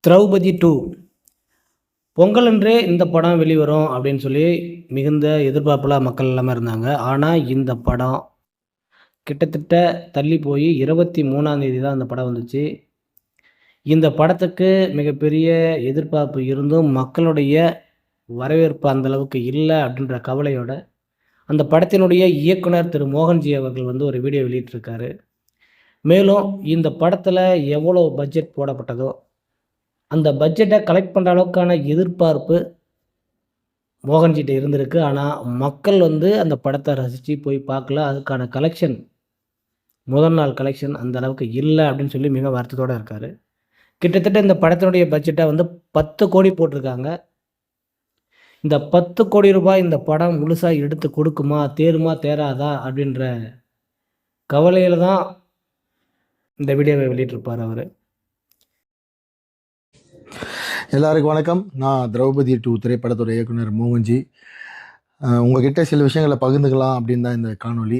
திரௌபதி 2 பொங்கலன்றே இந்த படம் வெளிவரும் அப்படின்னு சொல்லி மிகுந்த எதிர்பார்ப்புல மக்கள் எல்லாமே இருந்தாங்க. ஆனா, இந்த படம் கிட்டத்தட்ட தள்ளி போய் 23ஆம் தேதி தான் இந்த படம் வந்துச்சு. இந்த படத்துக்கு மிகப்பெரிய எதிர்பார்ப்பு இருந்தும், மக்களுடைய வரவேற்பு அந்த அளவுக்கு இல்ல அப்படின்ற கவலையோட, அந்த படத்தினுடைய இயக்குனர் திரு மோகன்ஜி அவர்கள் வந்து ஒரு வீடியோ வெளியிட்டிருக்காரு. மேலும் இந்த படத்துல எவ்வளோ பட்ஜெட் போடப்பட்டதோ, அந்த பட்ஜெட்ட கலெக்ட் பண்ற அளவுக்கான எதிர்பார்ப்பு மோகன்ஜிட்ட இருந்திருக்கு. ஆனா, மக்கள் வந்து அந்த படத்த ரசிச்சு போய் பார்க்கல. அதுக்கான கலெக்ஷன் முதல் நாள் கலெக்ஷன் அந்த அளவுக்கு இல்ல அப்படின்னு சொல்லி மிக வருத்தத்தோட இருக்காரு. கிட்டத்தட்ட இந்த படத்தினுடைய பட்ஜெட்ட வந்து 10,00,00,000 போட்டிருக்காங்க. இந்த ரூ. 10,00,00,000 இந்த படம் முழுசா எடுத்து குடுக்குமா? தேறுமா? தேறாதா? அப்படின்ற கவலையில தான் இந்த வீடியோவ வெளியிட்டிருப்பாரு அவரு. எல்லாருக்கும் வணக்கம். நான் திரௌபதி 2 திரைப்படத்தோட இயக்குனர் மோகன்ஜி. உங்ககிட்ட சில விஷயங்களை பகிர்ந்துக்கலாம் அப்படின்னு தான் இந்த காணொளி.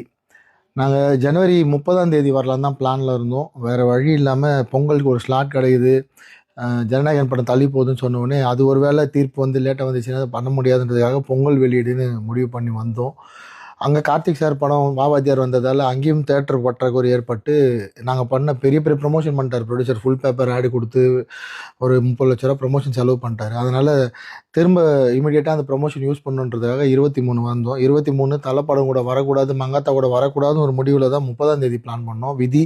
நாங்கள் ஜனவரி 30ஆம் தேதி வரலாம் தான் பிளானில் இருந்தோம். வேறு வழி இல்லாமல் பொங்கலுக்கு ஒரு ஸ்லாட் கிடைக்குது, ஜனநாயகன் படம் தள்ளி போகுதுன்னு சொன்ன உடனே அது ஒரு வேளை தீர்ப்பு வந்து லேட்டாக வந்துச்சுன்னா அதை பண்ண முடியாதுன்றதுக்காக பொங்கல் வெளியீடுன்னு முடிவு பண்ணி வந்தோம். அங்கே கார்த்திக் சார் படம் வாவாத்தியார் வந்ததால் அங்கேயும் தேட்டர் பற்றாக்குறை ஏற்பட்டு நாங்கள் பண்ண பெரிய பெரிய ப்ரொமோஷன் பண்ணிட்டார் ப்ரொடியூசர். ஃபுல் பேப்பர் ஆடு கொடுத்து ஒரு 30 லட்ச ரூபா ப்ரொமோஷன் செலவு பண்ணிட்டார். அதனால் திரும்ப இமீடியட்டாக அந்த ப்ரொமோஷன் யூஸ் பண்ணுன்றதுக்காக 23 வந்தோம். 23 தலைப்படம் கூட வரக்கூடாது, மங்காத்தா கூட வரக்கூடாதுன்னு ஒரு முடிவில் தான் 30ஆம் தேதி பிளான் பண்ணோம். விதி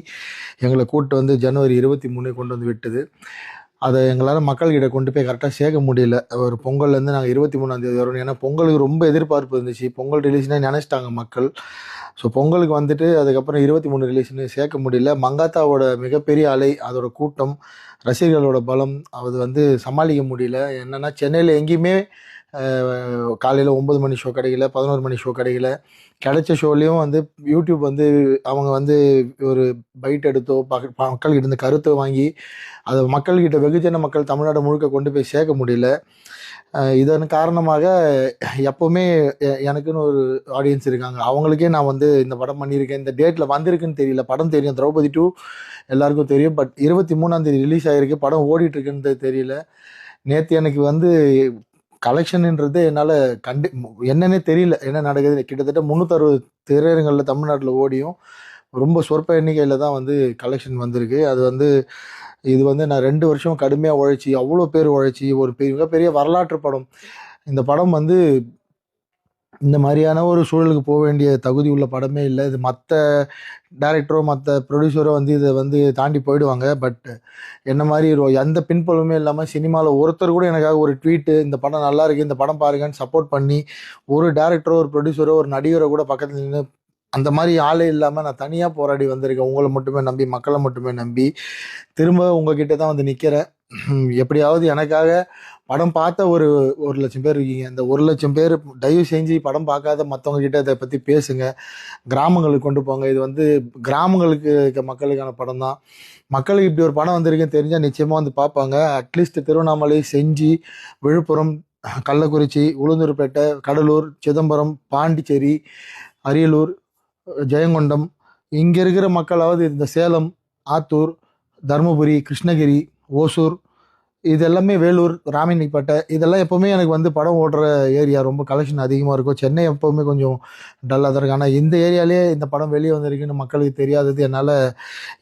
எங்களை கூப்பிட்டு வந்து ஜனவரி 23 கொண்டு வந்து விட்டது. அதை எங்களால் மக்கள்கிட்ட கொண்டு போய் கரெக்டாக சேர்க்க முடியல. ஒரு பொங்கல்லேருந்து நாங்கள் 23ஆம் தேதி வரணும். ஏன்னா பொங்கலுக்கு ரொம்ப எதிர்பார்ப்பு இருந்துச்சு. பொங்கல் ரிலீஸ்னே நினச்சிட்டாங்க மக்கள். ஸோ பொங்கலுக்கு வந்துட்டு அதுக்கப்புறம் 23 ரிலீஸ்னு சேர்க்க முடியல. மங்காத்தாவோட மிகப்பெரிய அலை, அதோட கூட்டம், ரசிகர்களோட பலம், அது வந்து சமாளிக்க முடியல. என்னென்னா சென்னையில் எங்கேயுமே காலையில் 9 மணி ஷோ கிடைக்கல, 11 மணி ஷோ கிடைக்கல. கிடைச்ச ஷோலையும் வந்து யூடியூப் வந்து அவங்க வந்து ஒரு பைட் எடுத்தோ மக்கள்கிட்ட இருந்து கருத்தை வாங்கி அதை மக்கள்கிட்ட வெகுஜன மக்கள் தமிழ்நாடு முழுக்க கொண்டு போய் சேர்க்க முடியல. இதன் காரணமாக எப்போவுமே எனக்குன்னு ஒரு ஆடியன்ஸ் இருக்காங்க. அவங்களுக்கே நான் வந்து இந்த படம் பண்ணியிருக்கேன், இந்த டேட்டில் வந்திருக்குன்னு தெரியல. படம் தெரியும், திரௌபதி 2 எல்லாருக்கும் தெரியும். பட் 23ஆம் தேதி ரிலீஸ் ஆகிருக்கு, படம் ஓடிட்டுருக்குன்னு தெரியல. நேற்று எனக்கு வந்து கலெக்ஷன்ன்றது என்னால் என்னன்னே தெரியல, என்ன நடக்குது. கிட்டத்தட்ட 360 திரையரங்களில் தமிழ்நாட்டில் ஓடியும் ரொம்ப சொற்ப எண்ணிக்கையில் தான் வந்து கலெக்ஷன் வந்திருக்கு. அது வந்து இது வந்து நான் 2 வருஷம் கடுமையாக உழைச்சி, அவ்வளோ பேர் உழைச்சி ஒரு மிகப்பெரிய வரலாற்று படம். இந்த படம் வந்து இந்த மாதிரியான ஒரு சூழலுக்கு போக வேண்டிய தகுதி உள்ள படமே இல்லை. இது மற்ற டைரக்டரோ மற்ற ப்ரொடியூசரோ வந்து இதை வந்து தாண்டி போயிடுவாங்க. பட் என்ன மாதிரி எந்த பின்புலமே இல்லாமல் சினிமாவில் ஒருத்தர் கூட எனக்காக ஒரு ட்வீட்டு, இந்த படம் நல்லா இருக்கு, இந்த படம் பாருங்கன்னு சப்போர்ட் பண்ணி ஒரு டைரக்டரோ ஒரு ப்ரொடியூசரோ ஒரு நடிகரோ கூட பக்கத்தில் நின்று அந்த மாதிரி ஆளே இல்லாமல் நான் தனியாக போராடி வந்திருக்கேன். உங்களை மட்டுமே நம்பி, மக்களை மட்டுமே நம்பி திரும்ப உங்ககிட்ட தான் வந்து நிற்கிறேன். எப்படியாவது எனக்காக படம் பார்த்த ஒரு 1,00,000 பேர் இருக்கீங்க. இந்த 1,00,000 பேர் தயவு செஞ்சு படம் பார்க்காத மற்றவங்க கிட்ட இதை பற்றி பேசுங்க, கிராமங்களுக்கு கொண்டு போங்க. இது வந்து கிராமங்களுக்கு இருக்க மக்களுக்கான படம் தான். மக்களுக்கு இப்படி ஒரு படம் வந்திருக்குன்னு தெரிஞ்சால் நிச்சயமாக வந்து பார்ப்பாங்க. அட்லீஸ்ட் திருவண்ணாமலை, செஞ்சி, விழுப்புரம், கள்ளக்குறிச்சி, உளுந்தூர்பேட்டை, கடலூர், சிதம்பரம், பாண்டிச்சேரி, அரியலூர், ஜெயங்கொண்டம், இங்கே இருக்கிற மக்களாவது இந்த சேலம், ஆத்தூர், தருமபுரி, கிருஷ்ணகிரி, ஓசூர், இது எல்லாமே வேலூர், ராமணிப்பேட்டை, இதெல்லாம் எப்போவுமே எனக்கு வந்து படம் ஓடுற ஏரியா. ரொம்ப கலெக்ஷன் அதிகமாக இருக்கும். சென்னை எப்போவுமே கொஞ்சம் டல்லாக தான் இருக்கும். ஆனால் இந்த ஏரியாலே இந்த படம் வெளியே வந்திருக்குன்னு மக்களுக்கு தெரியாதது என்னால்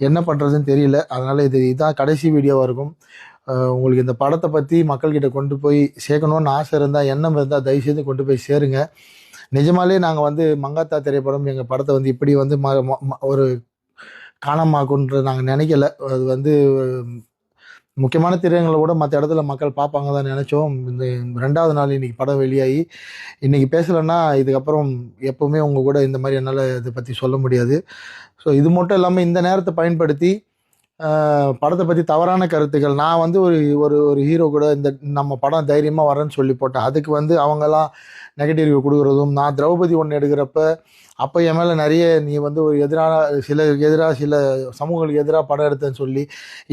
என்ன பண்ணுறதுன்னு தெரியல. அதனால் இதான் கடைசி வீடியோவாக இருக்கும். உங்களுக்கு இந்த படத்தை பற்றி மக்கள்கிட்ட கொண்டு போய் சேர்க்கணுன்னு ஆசை இருந்தால், எண்ணம் இருந்தால் தயவுசெய்து கொண்டு போய் சேருங்க. நிஜமாலே நாங்கள் வந்து மங்காத்தா திரைப்படம் எங்கள் படத்தை வந்து இப்படி வந்து ஒரு காணாமாக்குன்ற நாங்கள் நினைக்கல. அது வந்து முக்கியமான திரையரங்களை கூட மற்ற இடத்துல மக்கள் பார்ப்பாங்க தான் நினச்சோம். இந்த 2வது நாள் இன்றைக்கி படம் வெளியாகி இன்றைக்கி பேசலைன்னா இதுக்கப்புறம் எப்போவுமே உங்கள் கூட இந்த மாதிரி என்னால் இதை பற்றி சொல்ல முடியாது. ஸோ இது மட்டும் இல்லாமல் இந்த நேரத்தை பயன்படுத்தி படத்தை பற்றி தவறான கருத்துக்கள், நான் வந்து ஒரு ஒரு ஒரு ஹீரோ கூட இந்த நம்ம படம் தைரியமாக வரேன்னு சொல்லி போட்டேன். அதுக்கு வந்து அவங்கெல்லாம் நெகட்டிவ் ரிவ்யூ கொடுக்குறதும், நான் திரௌபதி 1 எடுக்கிறப்ப அப்போ என் மேலே நிறைய நீ வந்து ஒரு சில சமூகங்களுக்கு எதிராக படம் எடுத்தேன்னு சொல்லி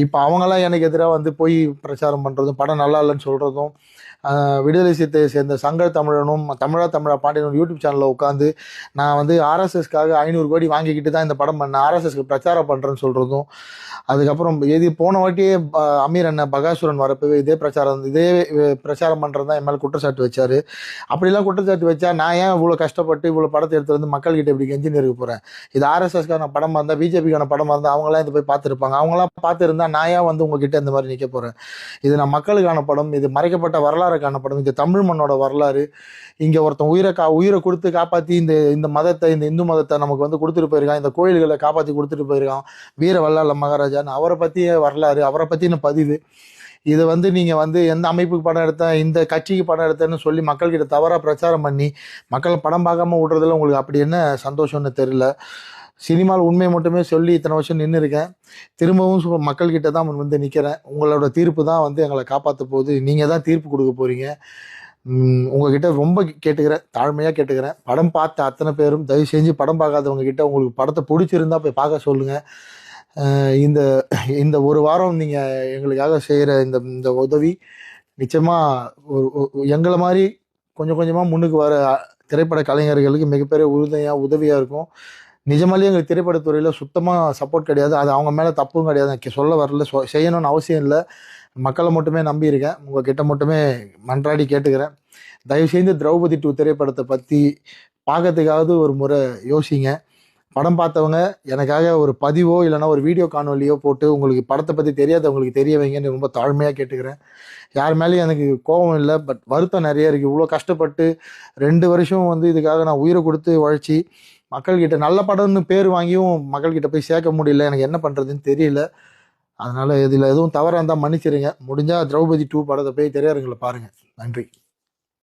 இப்போ அவங்களாம் எனக்கு எதிராக வந்து போய் பிரச்சாரம் பண்ணுறதும் படம் நல்லா இல்லைன்னு சொல்கிறதும், விடுதலை சிறுத்தை சேர்ந்த சங்க தமிழனும் தமிழா பாண்டியனும் யூடியூப் சேனலில் உட்காந்து நான் வந்து ஆர்எஸ்எஸ்க்காக 500 கோடி வாங்கிக்கிட்டு தான் இந்த படம் பண்ணேன், ஆர்எஸ்எஸ்க்கு பிரச்சாரம் பண்ணுறேன்னு சொல்கிறதும், அதுக்கப்புறம் போன வாட்டியே அமீர் அண்ணன் பகாசுரன் வரப்பவே இதே பிரச்சாரம் பண்ணுறது தான் என் மேலே குற்றச்சாட்டு வச்சார். அப்படிலாம் குற்றச்சாட்டு வச்சா நான் ஏன் இவ்வளோ கஷ்டப்பட்டு இவ்வளோ படத்தை எடுத்து வந்து மக்கள்கிட்ட இப்படி கெஞ்சின்னு இருக்க போகிறேன்? இது ஆர்எஸ்எஸ்க்கான படமாக இருந்தால், பிஜேபிக்கான படமாக இருந்தால் அவங்களாம் இதை போய் பார்த்துருப்பாங்க. அவங்களாம் பார்த்துருந்தா நான் ஏன் வந்து உங்ககிட்ட இந்த மாதிரி நிற்க போகிறேன்? இது நான் மக்களுக்கான படம், இது மறைக்கப்பட்ட வரலாறுக்கான படம், இது தமிழ் மண்ணோட வரலாறு. இங்கே ஒருத்தன் உயிரை கொடுத்து காப்பாற்றி இந்த மதத்தை, இந்த இந்து மதத்தை நமக்கு வந்து கொடுத்துட்டு போயிருக்கான், இந்த கோயில்களை காப்பாற்றி கொடுத்துட்டு போயிருக்கான் வீர வல்லாள மகாராஜான்னு. அவரை பற்றிய வரலாறு, அவரை பற்றின பதிவு. இதை வந்து நீங்கள் வந்து எந்த அமைப்புக்கு படம் எடுத்தேன், இந்த கட்சிக்கு படம் எடுத்தேன்னு சொல்லி மக்கள்கிட்ட தவறாக பிரச்சாரம் பண்ணி மக்கள் படம் பார்க்காம விடுறதுல உங்களுக்கு அப்படி என்ன சந்தோஷம்னு தெரியல. சினிமாவில் உண்மையை மட்டுமே சொல்லி இத்தனை வருஷம் நின்று இருக்கேன். திரும்பவும் மக்கள்கிட்ட தான் வந்து நிற்கிறேன். உங்களோட தீர்ப்பு தான் வந்து எங்களை காப்பாற்ற போகுது. நீங்கள் தான் தீர்ப்பு கொடுக்க போகிறீங்க. உங்ககிட்ட ரொம்ப கேட்டுக்கிறேன், தாழ்மையாக கேட்டுக்கிறேன். படம் பார்த்த அத்தனை பேரும் தயவு செஞ்சு படம் பார்க்காதவங்க கிட்ட உங்களுக்கு படத்தை பிடிச்சிருந்தா போய் பார்க்க சொல்லுங்கள். இந்த இந்த ஒரு வாரம் நீங்கள் எங்களுக்காக செய்கிற இந்த உதவி நிச்சயமாக எங்களை மாதிரி கொஞ்சம் கொஞ்சமாக முன்னுக்கு வர திரைப்பட கலைஞர்களுக்கு மிகப்பெரிய உதவியாக இருக்கும். நிஜமாலேயே எங்களுக்கு திரைப்படத்துறையில் சுத்தமாக சப்போர்ட் கிடையாது. அது அவங்க மேலே தப்பும் கிடையாது, சொல்ல வரல, செய்யணும்னு அவசியம் இல்லை. மக்களை மட்டுமே நம்பியிருக்கேன். உங்ககிட்ட மட்டுமே மன்றாடி கேட்டுக்கிறேன். தயவு செய்து திரௌபதி 2 திரைப்படத்தை பற்றி பார்க்கறதுக்காவது ஒரு முறை யோசிங்க. படம் பார்த்தவங்க எனக்காக ஒரு பதிவோ இல்லைனா ஒரு வீடியோ காணொலியோ போட்டு உங்களுக்கு படத்தை பற்றி தெரியாதவங்களுக்கு தெரிய வைங்கன்னு ரொம்ப தாழ்மையாக கேட்டுக்கிறேன். யார் மேலேயும் எனக்கு கோபம் இல்லை, பட் வருத்தம் நிறைய இருக்குது. இவ்வளோ கஷ்டப்பட்டு 2 வருஷம் வந்து இதுக்காக நான் உயிரை கொடுத்து உழைச்சி மக்கள்கிட்ட நல்ல படம்னு பேர் வாங்கியும் மக்கள்கிட்ட போய் சேர்க்க முடியல. எனக்கு என்ன பண்ணுறதுன்னு தெரியல. அதனால் இதில் எதுவும் தவறாக இருந்தால் மன்னிச்சிருங்க. முடிஞ்சால் திரௌபதி 2 படத்தை போய் திரையரங்கில் பாருங்கள். நன்றி.